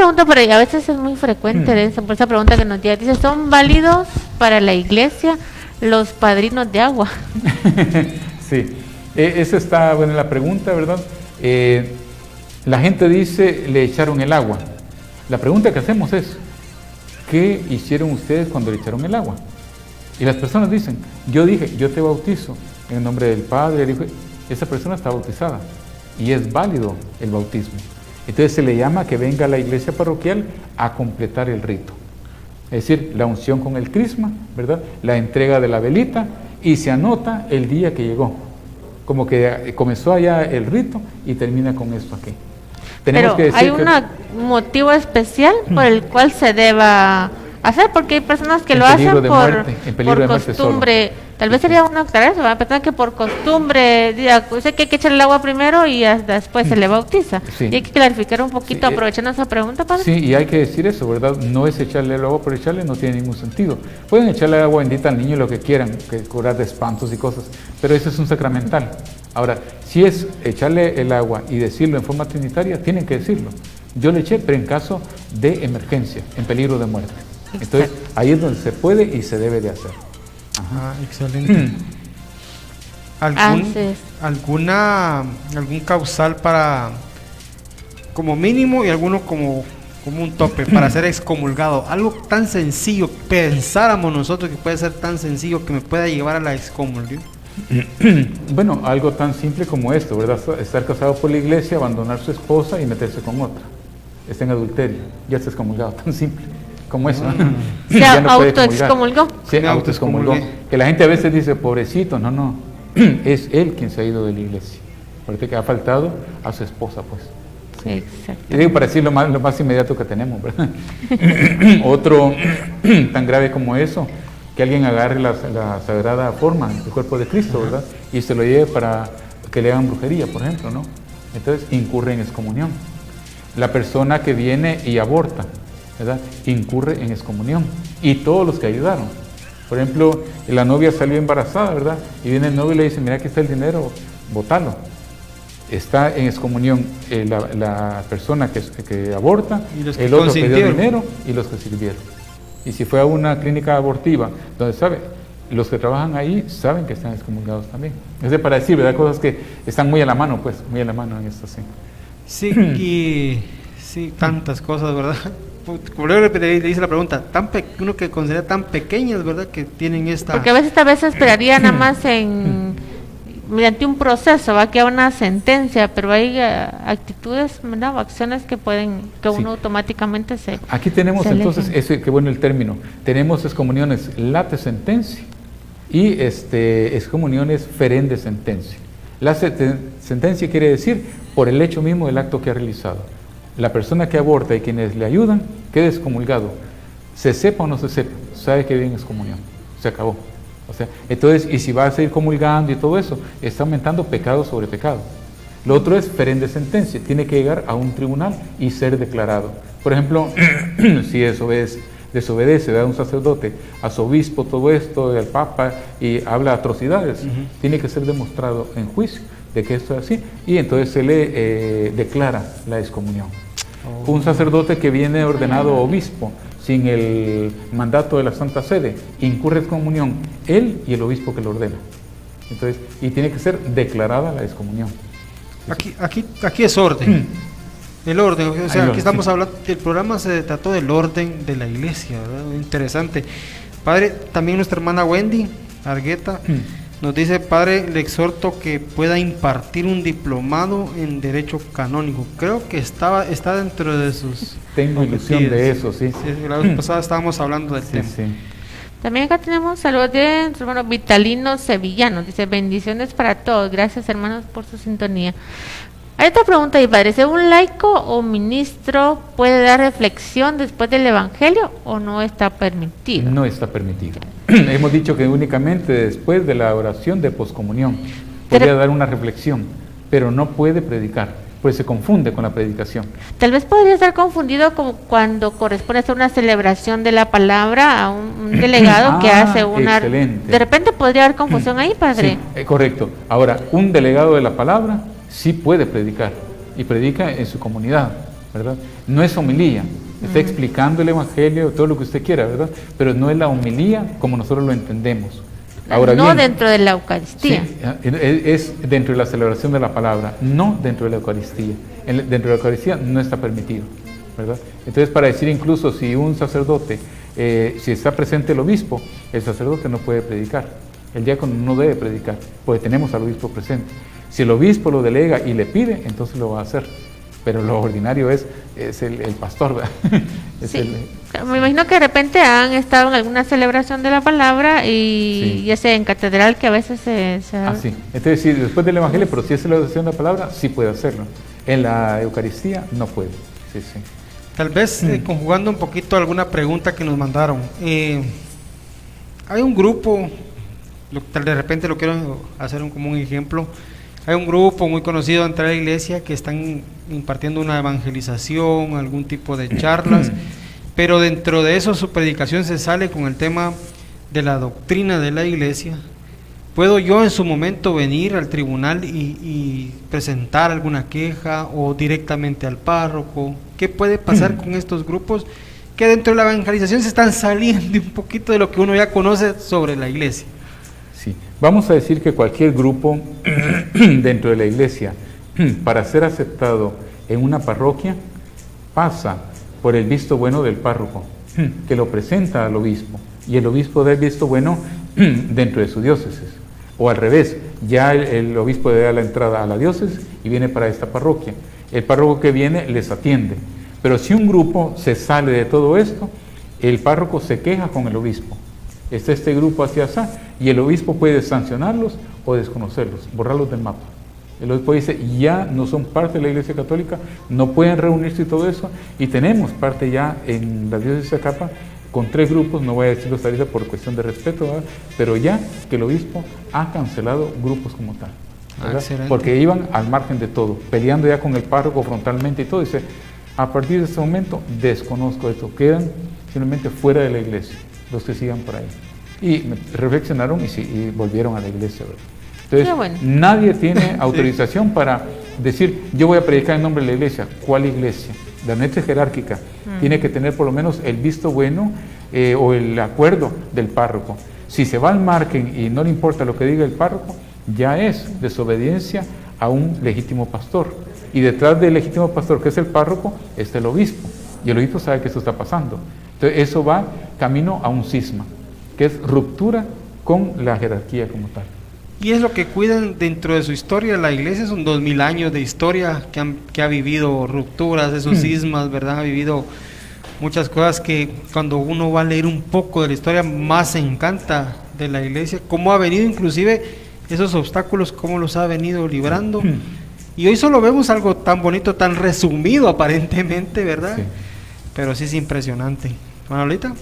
Pregunta por ahí, a veces es muy frecuente por esa pregunta que nos llega. Dice, ¿son válidos para la iglesia los padrinos de agua? Sí, esa está buena la pregunta, ¿verdad? La gente dice, le echaron el agua. La pregunta que hacemos es, ¿qué hicieron ustedes cuando le echaron el agua? Y las personas dicen, yo dije, yo te bautizo en el nombre del Padre, del Hijo. Esa persona está bautizada y es válido el bautismo. Entonces se le llama que venga a la iglesia parroquial a completar el rito. Es decir, la unción con el crisma, ¿verdad? La entrega de la velita y se anota el día que llegó. Como que comenzó allá el rito y termina con esto aquí. Tenemos que decir ¿hay un motivo especial por el cual se deba hacer? Porque hay personas que lo hacen por costumbre. Tal vez sería bueno aclarar eso, personas que por costumbre sé que hay que echar el agua primero y después se le bautiza. Sí. Y hay que clarificar un poquito, aprovechando esa pregunta, padre. Sí, y hay que decir eso, ¿verdad? No es echarle el agua por echarle, no tiene ningún sentido. Pueden echarle agua bendita al niño lo que quieran, que curar de espantos y cosas, pero eso es un sacramental. Ahora, si es echarle el agua y decirlo en forma trinitaria, tienen que decirlo. Yo le eché, pero en caso de emergencia, en peligro de muerte. Entonces, ahí es donde se puede y se debe de hacer. Ajá, excelente. ¿Algún causal para, como mínimo, y alguno como un tope para ser excomulgado? Algo tan sencillo, pensáramos nosotros que puede ser tan sencillo que me pueda llevar a la excomulgación. Bueno, algo tan simple como esto, ¿verdad? Estar casado por la iglesia, abandonar a su esposa y meterse con otra. Está en adulterio, ya está excomulgado, tan simple como eso. Se autoexcomulgó. Se autoexcomulgó. Que la gente a veces dice, pobrecito, no, es él quien se ha ido de la iglesia, porque que ha faltado a su esposa, pues. Sí, exacto. Y digo para decir lo más inmediato que tenemos, ¿verdad? Otro tan grave como eso, que alguien agarre la sagrada forma del cuerpo de Cristo, ¿verdad? Y se lo lleve para que le hagan brujería, por ejemplo, ¿no? Entonces incurre en excomunión. La persona que viene y aborta, ¿verdad? Incurre en excomunión. Y todos los que ayudaron. Por ejemplo, la novia salió embarazada, ¿verdad? Y viene el novio y le dice, mira, aquí está el dinero, bótalo. Está en excomunión la persona que aborta, el otro que dio dinero y los que sirvieron. Y si fue a una clínica abortiva, donde los que trabajan ahí saben que están excomulgados también. Es para decir, ¿verdad? Cosas que están muy a la mano, pues, muy a la mano en esto, sí. Sí, y sí, tantas cosas, ¿verdad? Como le dice la pregunta, uno que considera tan pequeñas, ¿verdad? Que tienen esta... Porque a veces esperaría nada más mediante un proceso, va a quedar una sentencia, pero hay actitudes, ¿verdad? O acciones que uno automáticamente se... Aquí tenemos entonces, qué bueno el término, tenemos excomuniones late sentencia y excomuniones ferende sentencia. La sentencia quiere decir por el hecho mismo del acto que ha realizado. La persona que aborta y quienes le ayudan queda excomulgado, se sepa o no se sepa, sabe que vive en excomunión, se acabó. O sea, entonces, y si va a seguir comulgando y todo eso, está aumentando pecado sobre pecado. Lo otro es ferende sentencia, tiene que llegar a un tribunal y ser declarado. Por ejemplo, si desobedece, da un sacerdote a su obispo todo esto, al papa, y habla atrocidades, tiene que ser demostrado en juicio de que esto es así, y entonces se le declara la excomunión. Un sacerdote que viene ordenado obispo sin el mandato de la Santa Sede, incurre en excomunión él y el obispo que lo ordena. Entonces, y tiene que ser declarada la excomunión. Aquí es orden. El orden, o sea, aquí estamos hablando, el programa se trató del orden de la iglesia, ¿verdad? Interesante. Padre, también nuestra hermana Wendy Argueta nos dice, padre, le exhorto que pueda impartir un diplomado en Derecho Canónico. Creo que está dentro de sus... Tengo ilusión de eso, sí. La vez pasada estábamos hablando del tema. Sí. También acá tenemos saludos de nuestro hermano Vitalino Sevillano. Dice, bendiciones para todos. Gracias, hermanos, por su sintonía. Hay otra pregunta ahí, padre. ¿Un laico o ministro puede dar reflexión después del Evangelio o no está permitido? No está permitido. Hemos dicho que únicamente después de la oración de poscomunión podría dar una reflexión, pero no puede predicar, pues se confunde con la predicación. Tal vez podría estar confundido como cuando corresponde hacer una celebración de la palabra a un delegado que hace una... Excelente. De repente podría haber confusión ahí, padre. Sí, correcto. Ahora, un delegado de la palabra sí puede predicar y predica en su comunidad, ¿verdad? No es homilía, está explicando el Evangelio, todo lo que usted quiera, ¿verdad? Pero no es la homilía como nosotros lo entendemos. Ahora no bien, dentro de la Eucaristía. Sí, es dentro de la celebración de la palabra, no dentro de la Eucaristía. Dentro de la Eucaristía no está permitido, ¿verdad? Entonces, para decir incluso si un sacerdote, si está presente el obispo, el sacerdote no puede predicar, el diácono no debe predicar, porque tenemos al obispo presente. Si el obispo lo delega y le pide, entonces lo va a hacer. Pero lo ordinario es el pastor, ¿verdad? Sí. Me imagino que de repente han estado en alguna celebración de la palabra y ese en catedral que a veces se... Ah, sí. Entonces, sí, después del Evangelio, pero si es celebración de la palabra, sí puede hacerlo. En la Eucaristía no puede. Sí, sí. Tal vez conjugando un poquito alguna pregunta que nos mandaron. Hay un grupo, de repente lo quiero hacer como un ejemplo. Hay un grupo muy conocido entre la iglesia que están impartiendo una evangelización, algún tipo de charlas, pero dentro de eso su predicación se sale con el tema de la doctrina de la iglesia. ¿Puedo yo en su momento venir al tribunal y presentar alguna queja o directamente al párroco? ¿Qué puede pasar con estos grupos que dentro de la evangelización se están saliendo un poquito de lo que uno ya conoce sobre la iglesia? Sí, vamos a decir que cualquier grupo dentro de la iglesia, para ser aceptado en una parroquia, pasa por el visto bueno del párroco, que lo presenta al obispo, y el obispo da el visto bueno dentro de su diócesis. O al revés, ya el obispo le da la entrada a la diócesis y viene para esta parroquia. El párroco que viene les atiende. Pero si un grupo se sale de todo esto, el párroco se queja con el obispo. Está este grupo hacia así, y el obispo puede sancionarlos o desconocerlos, borrarlos del mapa. El obispo dice, ya no son parte de la Iglesia Católica, no pueden reunirse y todo eso, y tenemos parte ya en la diócesis de Zacapa con 3 grupos, no voy a decirlo ahorita por cuestión de respeto, ¿verdad? Pero ya que el obispo ha cancelado grupos como tal, porque iban al margen de todo, peleando ya con el párroco frontalmente y todo, dice, a partir de este momento desconozco esto, quedan simplemente fuera de la iglesia los que sigan por ahí. Y reflexionaron y volvieron a la iglesia, ¿verdad? Entonces, bueno, nadie tiene autorización para decir, yo voy a predicar en nombre de la iglesia. ¿Cuál iglesia? La neta jerárquica tiene que tener por lo menos el visto bueno o el acuerdo del párroco. Si se va al margen y no le importa lo que diga el párroco, ya es desobediencia a un legítimo pastor. Y detrás del legítimo pastor, que es el párroco, está el obispo. Y el obispo sabe que esto está pasando. Entonces, eso va camino a un cisma, que es ruptura con la jerarquía como tal. Y es lo que cuidan dentro de su historia. La iglesia son 2000 años de historia que ha vivido rupturas, esos cismas, ¿verdad? Ha vivido muchas cosas que cuando uno va a leer un poco de la historia más se encanta de la iglesia, cómo ha venido inclusive esos obstáculos, cómo los ha venido librando. Y hoy solo vemos algo tan bonito, tan resumido aparentemente, ¿verdad? Sí. Pero sí es impresionante. ¿Manolita?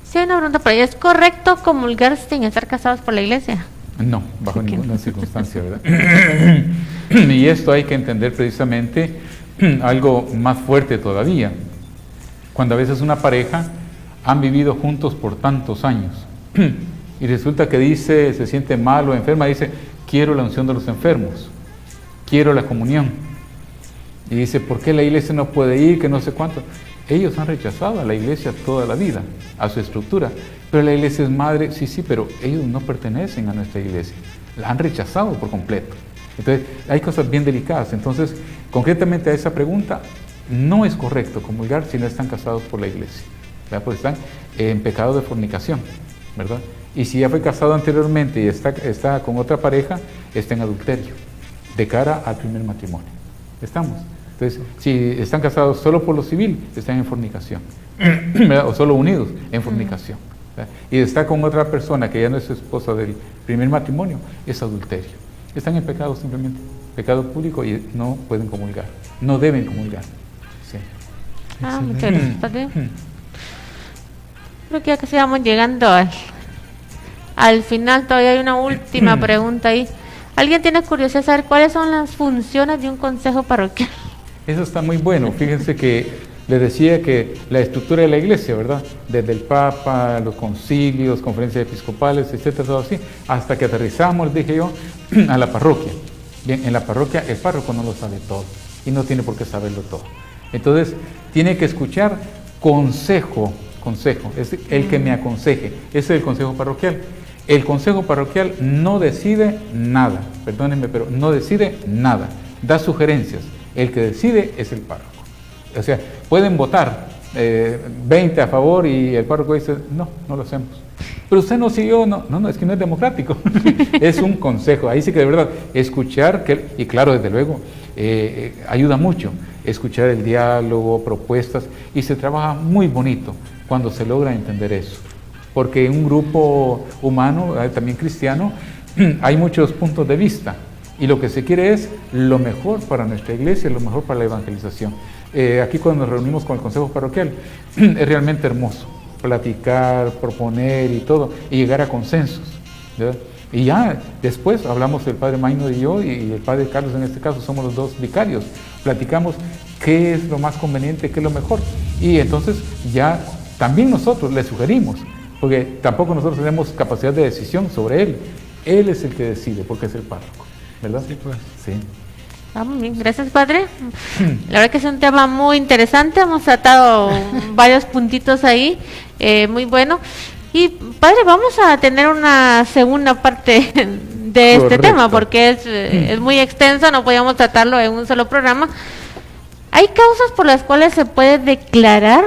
Sí, una pregunta por ahí. ¿Es correcto comulgar sin estar casados por la iglesia? No, bajo ninguna circunstancia, ¿verdad? Y esto hay que entender precisamente algo más fuerte todavía. Cuando a veces una pareja han vivido juntos por tantos años y resulta que dice, se siente mal o enferma, dice, quiero la unción de los enfermos, quiero la comunión. Y dice, ¿por qué la iglesia no puede ir? Que no sé cuánto. Ellos han rechazado a la iglesia toda la vida, a su estructura. Pero la iglesia es madre, sí, pero ellos no pertenecen a nuestra iglesia. La han rechazado por completo. Entonces, hay cosas bien delicadas. Entonces, concretamente a esa pregunta, no es correcto comulgar si no están casados por la iglesia, ¿verdad? Porque están en pecado de fornicación, ¿verdad? Y si ya fue casado anteriormente y está con otra pareja, está en adulterio, de cara al primer matrimonio. ¿Estamos? Entonces, si están casados solo por lo civil, están en fornicación, ¿verdad? O solo unidos en fornicación, ¿verdad? Y está con otra persona que ya no es su esposa del primer matrimonio, es adulterio. Están en pecado simplemente, pecado público, y no pueden comulgar, no deben comulgar. Sí. Muchas gracias, padre. Creo que ya casi vamos llegando al final. Todavía hay una última pregunta ahí. ¿Alguien tiene curiosidad de saber cuáles son las funciones de un consejo parroquial? Eso está muy bueno. Fíjense que les decía que la estructura de la iglesia, ¿verdad? Desde el Papa, los concilios, conferencias episcopales, etcétera, todo así, hasta que aterrizamos, dije yo, a la parroquia. Bien, en la parroquia el párroco no lo sabe todo y no tiene por qué saberlo todo. Entonces, tiene que escuchar consejo, es el que me aconseje. Ese es el consejo parroquial. El consejo parroquial no decide nada, perdónenme, pero no decide nada, da sugerencias. El que decide es el párroco. O sea, pueden votar 20 a favor y el párroco dice, no lo hacemos. Pero usted no siguió, no, es que no es democrático. Es un consejo, ahí sí que de verdad, escuchar, y claro, desde luego, ayuda mucho, escuchar el diálogo, propuestas, y se trabaja muy bonito cuando se logra entender eso. Porque en un grupo humano, también cristiano, hay muchos puntos de vista, y lo que se quiere es lo mejor para nuestra iglesia, lo mejor para la evangelización. Aquí cuando nos reunimos con el consejo parroquial, es realmente hermoso platicar, proponer y todo, y llegar a consensos, ¿verdad? Y ya después hablamos el padre Maynor y yo, y el padre Carlos en este caso, somos los dos vicarios, platicamos qué es lo más conveniente, qué es lo mejor, y entonces ya también nosotros le sugerimos, porque tampoco nosotros tenemos capacidad de decisión sobre él es el que decide, porque es el párroco, ¿verdad? Sí, pues. Sí. Muy bien, gracias padre. La verdad que es un tema muy interesante, hemos tratado varios puntitos ahí, muy bueno. Y padre, vamos a tener una segunda parte de este tema, porque es muy extenso, no podíamos tratarlo en un solo programa. ¿Hay causas por las cuales se puede declarar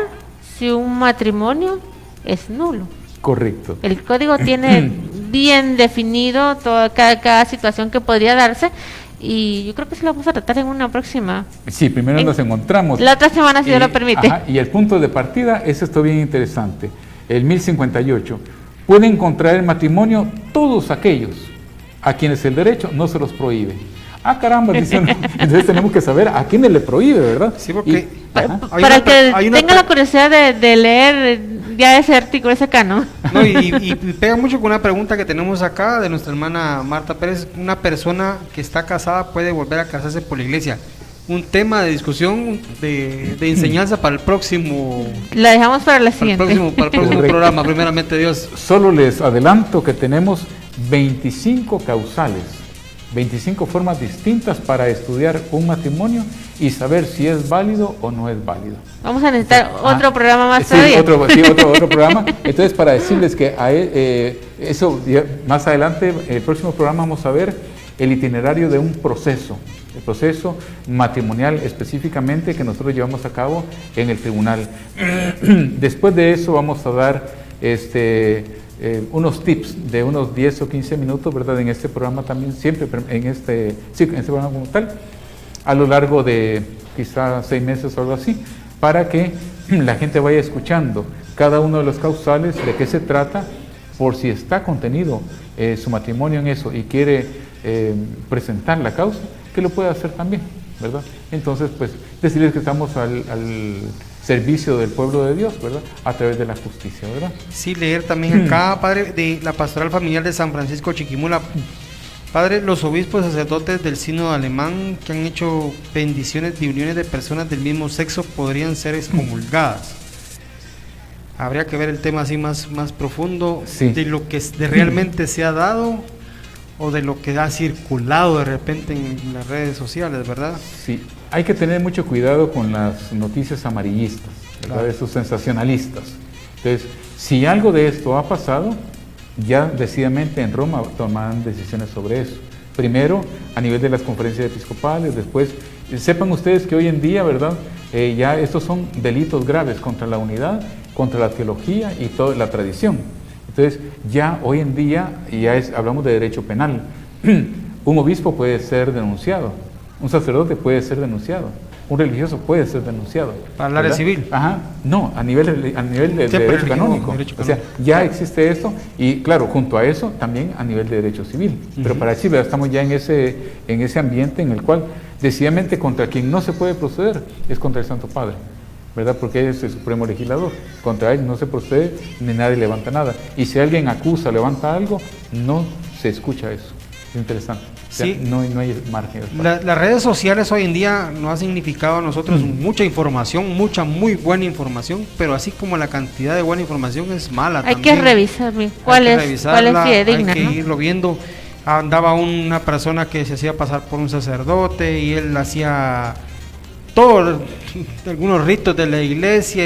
si un matrimonio es nulo? Correcto. El código tiene bien definido cada situación que podría darse. Y yo creo que sí lo vamos a tratar en una próxima. Sí, primero nos encontramos. La otra semana, si Dios lo permite. Y el punto de partida es esto bien interesante. El 1058. Pueden contraer matrimonio todos aquellos a quienes el derecho no se los prohíbe. Caramba, dicen, entonces tenemos que saber a quiénes le prohíbe, ¿verdad? Sí, porque para el que tenga la curiosidad de leer ya ese artículo, ese canon. No, y pega mucho con una pregunta que tenemos acá de nuestra hermana Marta Pérez. Una persona que está casada puede volver a casarse por la iglesia. Un tema de discusión, de enseñanza para el próximo. La dejamos para la siguiente. Para el próximo programa, primeramente Dios. Solo les adelanto que tenemos 25 causales, 25 formas distintas para estudiar un matrimonio y saber si es válido o no es válido. Vamos a necesitar otro programa más todavía. Otro programa. Entonces, para decirles que eso más adelante, en el próximo programa vamos a ver el itinerario de un proceso, el proceso matrimonial específicamente que nosotros llevamos a cabo en el tribunal. Después de eso vamos a dar unos tips de unos 10 o 15 minutos, ¿verdad? En este programa también, siempre en este programa como tal, a lo largo de quizás 6 meses o algo así, para que la gente vaya escuchando cada uno de los causales, de qué se trata, por si está contenido su matrimonio en eso y quiere presentar la causa, que lo pueda hacer también, ¿verdad? Entonces, pues, decirles que estamos al servicio del pueblo de Dios, ¿verdad? A través de la justicia, ¿verdad? Sí, leer también acá, padre, de la Pastoral Familiar de San Francisco Chiquimula. Padre, los obispos sacerdotes del sínodo alemán que han hecho bendiciones de uniones de personas del mismo sexo podrían ser excomulgadas. Habría que ver el tema así más profundo, sí, de lo que realmente se ha dado o de lo que ha circulado de repente en las redes sociales, ¿verdad? Sí, hay que tener mucho cuidado con las noticias amarillistas, ¿verdad? Claro. Esos sensacionalistas. Entonces, si algo de esto ha pasado, ya decididamente en Roma tomarán decisiones sobre eso. Primero, a nivel de las conferencias episcopales, después, sepan ustedes que hoy en día, ¿verdad? Ya estos son delitos graves contra la unidad, contra la teología y toda la tradición. Entonces, ya hoy en día, hablamos de derecho penal. Un obispo puede ser denunciado, un sacerdote puede ser denunciado, un religioso puede ser denunciado. ¿Para el área civil? No, a nivel de derecho canónico. O sea, ya existe esto y claro, junto a eso también a nivel de derecho civil. Pero para decirlo, estamos ya en ese ambiente en el cual decididamente contra quien no se puede proceder es contra el Santo Padre, ¿verdad? Porque es el supremo legislador. Contra él no se procede ni nadie levanta nada. Y si alguien acusa, levanta algo, no se escucha eso. Es interesante. O sea, sí, no hay margen. Las redes sociales hoy en día nos ha significado a nosotros mucha información, mucha muy buena información, pero así como la cantidad de buena información es mala hay también. Que revisar cuál es fidedigna. Hay que irlo viendo. Andaba una persona que se hacía pasar por un sacerdote y él hacía todos algunos ritos de la iglesia,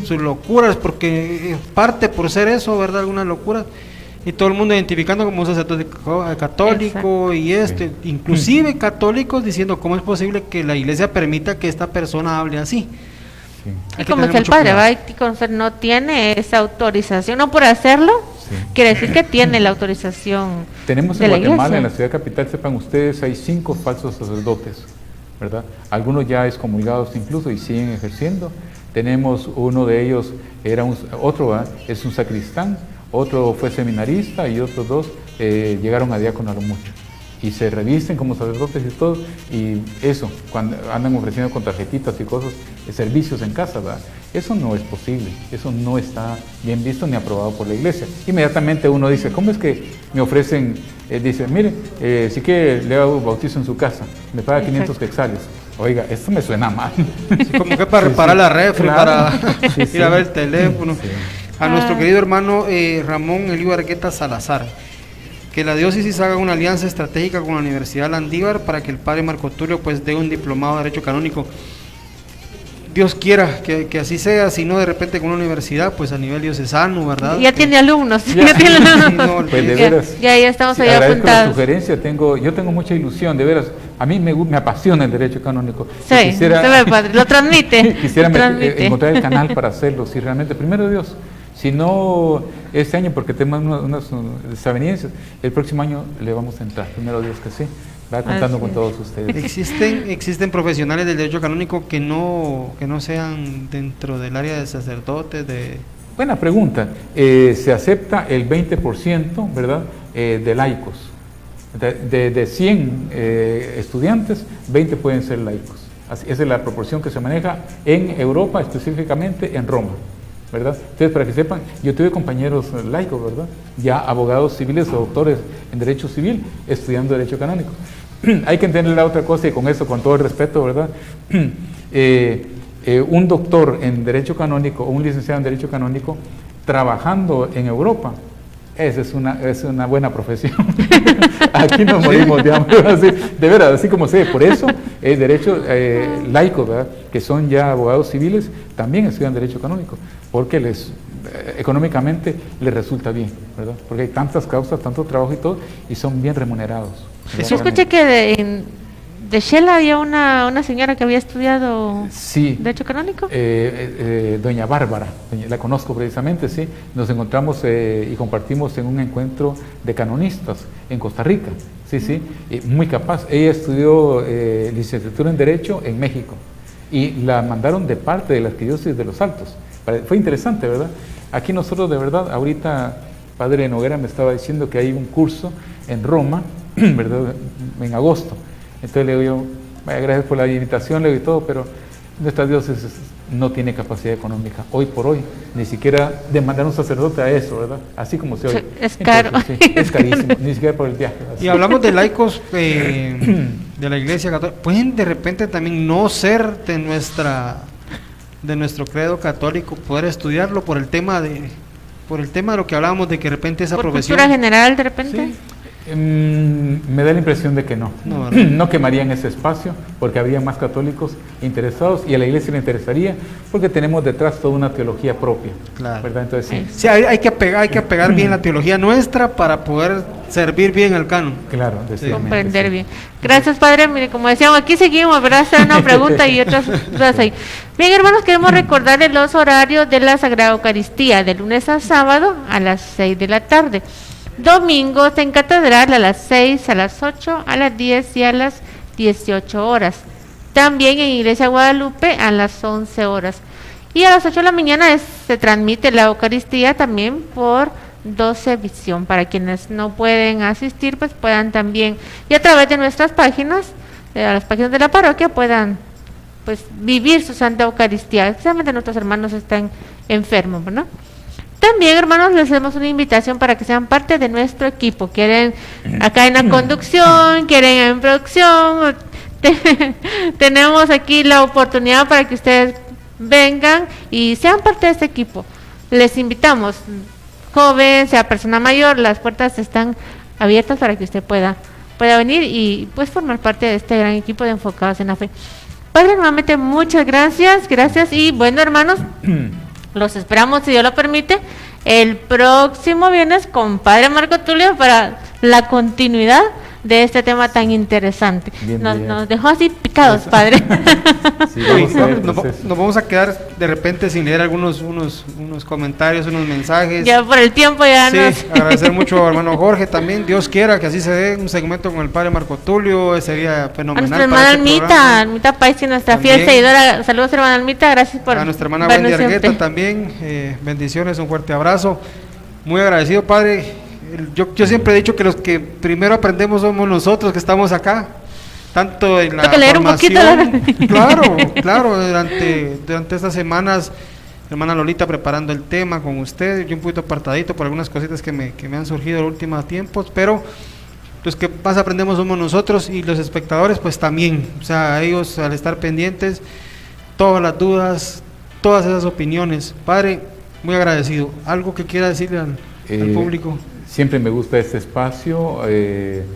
sus locuras, porque parte por ser eso, ¿verdad? Algunas locuras, y todo el mundo identificando como un sacerdote católico. Exacto. Y inclusive católicos diciendo cómo es posible que la iglesia permita que esta persona hable así. Y como es el padre, no tiene esa autorización, no por hacerlo, quiere decir que tiene la autorización. Tenemos en Guatemala, en la ciudad capital, sepan ustedes, hay 5 falsos sacerdotes, ¿verdad? Algunos ya excomulgados incluso y siguen ejerciendo. Tenemos uno de ellos, otro es un sacristán, otro fue seminarista y otros 2 llegaron a diácono a lo mucho. Y se revisten como sacerdotes y todo, y eso, cuando andan ofreciendo con tarjetitas y cosas, servicios en casa, ¿verdad? Eso no es posible, eso no está bien visto ni aprobado por la iglesia. Inmediatamente uno dice, ¿cómo es que me ofrecen? Dice, mire, si quiere le hago bautizo en su casa, me paga 500 quetzales. Oiga, esto me suena mal. Sí, como que para reparar la refri, claro. Para ir a ver el teléfono. Sí. A nuestro querido hermano Ramón Elío Argueta Salazar, que la diócesis haga una alianza estratégica con la Universidad Landívar para que el padre Marco Tulio pues dé un diplomado de Derecho Canónico. Dios quiera que así sea, si no de repente con una universidad pues a nivel diocesano, ¿verdad? Ya tiene alumnos. Pues de veras. Ya estamos ahí apuntados. La sugerencia, yo tengo mucha ilusión, de veras. A mí me apasiona el derecho canónico. Sí, se ve, padre, lo transmite. Quisiera encontrar el canal para hacerlo, si realmente, primero Dios. Si no este año, porque tenemos unas desavenencias, el próximo año le vamos a entrar, primero Dios que sí, va contando con todos ustedes. ¿Existen profesionales del derecho canónico que no sean dentro del área de sacerdotes? Buena pregunta. Se acepta el 20%, ¿verdad?, de laicos. De 100 estudiantes, 20 pueden ser laicos. Esa es la proporción que se maneja en Europa, específicamente en Roma, ¿verdad? Entonces, para que sepan, yo tuve compañeros laicos, ¿verdad? Ya abogados civiles o doctores en derecho civil estudiando derecho canónico. Hay que entender la otra cosa, y con eso, con todo el respeto, ¿verdad? Un doctor en derecho canónico o un licenciado en derecho canónico trabajando en Europa, esa es una buena profesión. Aquí nos morimos de hambre, así, de veras, así como se ve. Por eso el derecho laico, ¿verdad?, que son ya abogados civiles, también estudian derecho canónico, porque económicamente les resulta bien, ¿verdad? Porque hay tantas causas, tanto trabajo y todo, y son bien remunerados. Yo escuché que de Shela había una señora que había estudiado derecho canónico. Doña Bárbara, la conozco precisamente, sí. Nos encontramos y compartimos en un encuentro de canonistas en Costa Rica, sí, muy capaz. Ella estudió licenciatura en Derecho en México y la mandaron de parte de la Arquidiócesis de Los Altos. Fue interesante, ¿verdad? Aquí nosotros, de verdad, ahorita Padre Noguera me estaba diciendo que hay un curso en Roma, ¿verdad?, en agosto. Entonces le digo yo, vaya, gracias por la invitación, le digo y todo, pero nuestra diócesis no tiene capacidad económica, hoy por hoy, ni siquiera de mandar un sacerdote a eso, ¿verdad? Así como se oye. Es caro. Entonces, sí, es carísimo, ni siquiera por el viaje. Así. Y hablamos de laicos de la Iglesia Católica, pueden de repente también no ser de nuestro credo católico, poder estudiarlo por el tema de lo que hablábamos de que de repente esa profesión. ¿Por cultura general de repente? Sí. Me da la impresión de que no quemarían ese espacio, porque habría más católicos interesados y a la iglesia le interesaría, porque tenemos detrás toda una teología propia, claro, ¿verdad? Entonces sí, hay que apegar bien la teología nuestra para poder servir bien al canon. Claro, comprender bien. Gracias, padre. Mire, como decíamos, aquí seguimos, ¿verdad? Hacer una pregunta y otras dudas ahí. Bien, hermanos, queremos recordarles los horarios de la Sagrada Eucaristía, de lunes a sábado a las 6 de la tarde. Domingos en Catedral a las 6, a las 8, a las 10 y a las 18 horas. También en Iglesia Guadalupe a las 11 horas. Y a las 8 de la mañana se transmite la Eucaristía también por 12 Visión. Para quienes no pueden asistir, pues puedan también, y a través de nuestras páginas, a las páginas de la parroquia, puedan pues vivir su Santa Eucaristía, especialmente nuestros hermanos están enfermos, ¿no? También, hermanos, les hacemos una invitación para que sean parte de nuestro equipo. Quieren acá en la conducción, quieren en producción. Tenemos aquí la oportunidad para que ustedes vengan y sean parte de este equipo. Les invitamos, joven, sea persona mayor, las puertas están abiertas para que usted pueda venir y pues formar parte de este gran equipo de Enfocados en la Fe. Padre, nuevamente muchas gracias, y bueno, hermanos, los esperamos, si Dios lo permite, el próximo viernes con Padre Marco Tulio para la continuidad de este tema tan interesante. Nos dejó así picados, Padre. Sí, nos vamos a quedar de repente sin leer unos comentarios, unos mensajes. Ya por el tiempo ya no. Sí, agradecer mucho al hermano Jorge también. Dios quiera que así se dé un segmento con el Padre Marco Tulio, sería fenomenal. A nuestra hermana Almita País, nuestra fiel seguidora. Saludos, hermana Almita, gracias por. A nuestra hermana Wendy Argueta también, bendiciones, un fuerte abrazo. Muy agradecido, Padre. Yo siempre he dicho que los que primero aprendemos somos nosotros que estamos acá, tanto en la formación, claro, durante estas semanas, hermana Lolita preparando el tema con usted, yo un poquito apartadito por algunas cositas que me han surgido en los últimos tiempos, pero los que más aprendemos somos nosotros y los espectadores pues también, o sea, ellos al estar pendientes, todas las dudas, todas esas opiniones. Padre, muy agradecido. ¿Algo que quiera decirle al público? Siempre me gusta este espacio,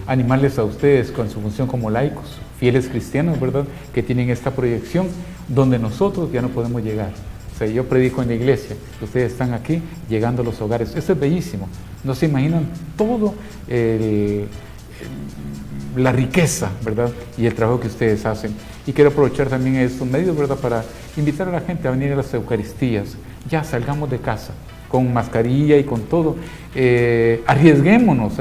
animarles a ustedes con su función como laicos, fieles cristianos, ¿verdad?, que tienen esta proyección donde nosotros ya no podemos llegar. O sea, yo predico en la iglesia, ustedes están aquí llegando a los hogares. Esto es bellísimo. No se imaginan todo la riqueza, ¿verdad?, y el trabajo que ustedes hacen. Y quiero aprovechar también estos medios, ¿verdad?, para invitar a la gente a venir a las Eucaristías. Ya salgamos de casa con mascarilla y con todo, arriesguémonos,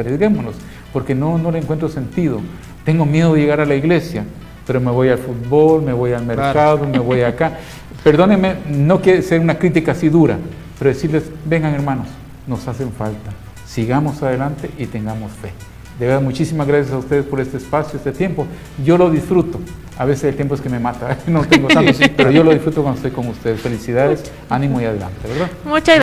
porque no le encuentro sentido. Tengo miedo de llegar a la iglesia, pero me voy al fútbol, me voy al mercado, me voy acá. Perdónenme, no quiere ser una crítica así dura, pero decirles, vengan hermanos, nos hacen falta, sigamos adelante y tengamos fe. De verdad, muchísimas gracias a ustedes por este espacio, este tiempo. Yo lo disfruto. A veces el tiempo es que me mata, no tengo tanto, pero yo lo disfruto cuando estoy con ustedes. Felicidades, ánimo y adelante, ¿verdad? Muchas gracias.